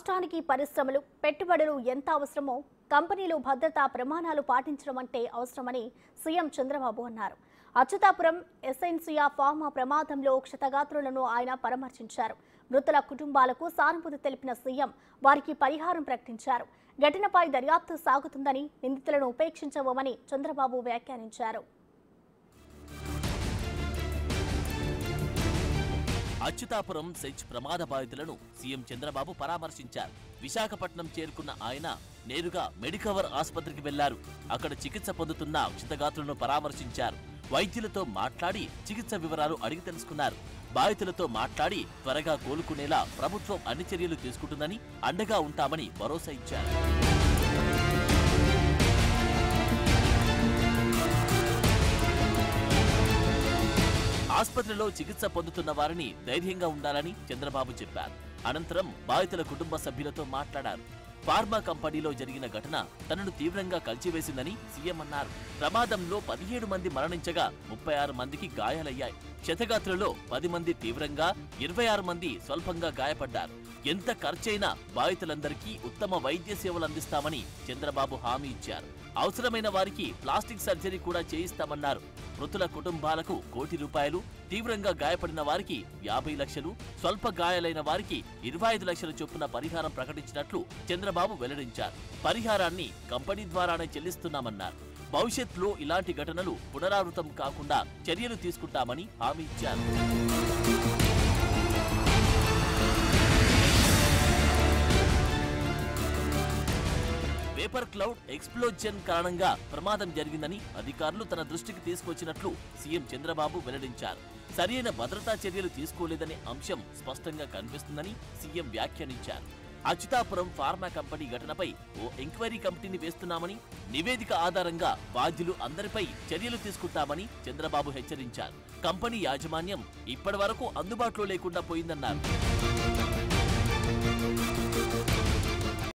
రాష్ట్రానికి పరిశ్రమలు, పెట్టుబడులు ఎంత అవసరమో కంపెనీలు భద్రతా ప్రమాణాలు పాటించడం అంటే అవసరమని సీఎం చంద్రబాబు అన్నారు. అచ్యుతాపురం ఎసెన్సియా ఫార్మా ప్రమాదంలో క్షతగాత్రులను ఆయన పరామర్శించారు. మృతుల కుటుంబాలకు సానుభూతి తెలిపిన సీఎం వారికి పరిహారం ప్రకటించారు. ఘటనపై దర్యాప్తు సాగుతుందని, నిందితులను ఉపేక్షించబోమని చంద్రబాబు వ్యాఖ్యానించారు. అచ్యుతాపురం సెజ్ ప్రమాద బాధితులను సీఎం చంద్రబాబు పరామర్శించారు. విశాఖపట్నం చేరుకున్న ఆయన నేరుగా మెడికవర్ ఆసుపత్రికి వెళ్లారు. అక్కడ చికిత్స పొందుతున్న క్షతగాత్రులను పరామర్శించారు. వైద్యులతో మాట్లాడి చికిత్స వివరాలు అడిగి తెలుసుకున్నారు. బాధితులతో మాట్లాడి త్వరగా కోలుకునేలా ప్రభుత్వం అన్ని చర్యలు తీసుకుంటుందని, అండగా ఉంటామని భరోసా ఇచ్చారు. ఆసుపత్రిలో చికిత్స పొందుతున్న వారిని ధైర్యంగా ఉండాలని చంద్రబాబు చెప్పారు. అనంతరం బాధితుల కుటుంబ సభ్యులతో మాట్లాడారు. ఫార్మా కంపెనీలో జరిగిన ఘటన తనను తీవ్రంగా కలిచివేసిందని సీఎం అన్నారు. ప్రమాదంలో 17 మంది మరణించగా 36 మందికి గాయాలయ్యాయి. క్షతగాత్రులలో 10 మంది తీవ్రంగా, 26 మంది స్వల్పంగా గాయపడ్డారు. ఎంత ఖర్చైనా బాధితులందరికీ ఉత్తమ వైద్య సేవలు అందిస్తామని చంద్రబాబు హామీ ఇచ్చారు. అవసరమైన వారికి ప్లాస్టిక్ సర్జరీ కూడా చేయిస్తామన్నారు. మృతుల కుటుంబాలకు ₹1 కోటి, తీవ్రంగా గాయపడిన వారికి 50 లక్షలు, స్వల్ప గాయాలైన వారికి 25 లక్షల చొప్పున పరిహారం ప్రకటించినట్లు చంద్రబాబు వెల్లడించారు. పరిహారాన్ని కంపెనీ ద్వారానే చెల్లిస్తున్నామన్నారు. భవిష్యత్తులో ఇలాంటి ఘటనలు పునరావృతం కాకుండా చర్యలు తీసుకుంటామని హామీ ఇచ్చారు. పేపర్ క్లౌడ్ ఎక్స్ప్లోజన్ కారణంగా ప్రమాదం జరిగిందని అధికారులు తన దృష్టికి తీసుకొచ్చినట్లు సీఎం చంద్రబాబు వెల్లడించారు. సరైన భద్రతా చర్యలు తీసుకోలేదనే అంశం స్పష్టంగా కనిపిస్తుందని సీఎం వ్యాఖ్యానించారు. అచ్యుతాపురం ఫార్మా కంపెనీ ఘటనపై ఓ ఎంక్వైరీ కమిటీని వేస్తున్నామని, నివేదిక ఆధారంగా బాధ్యులు అందరిపై చర్యలు తీసుకుంటామని చంద్రబాబు హెచ్చరించారు. కంపెనీ యాజమాన్యం ఇప్పటివరకు అందుబాటులో లేకుండా పోయిందన్నారు.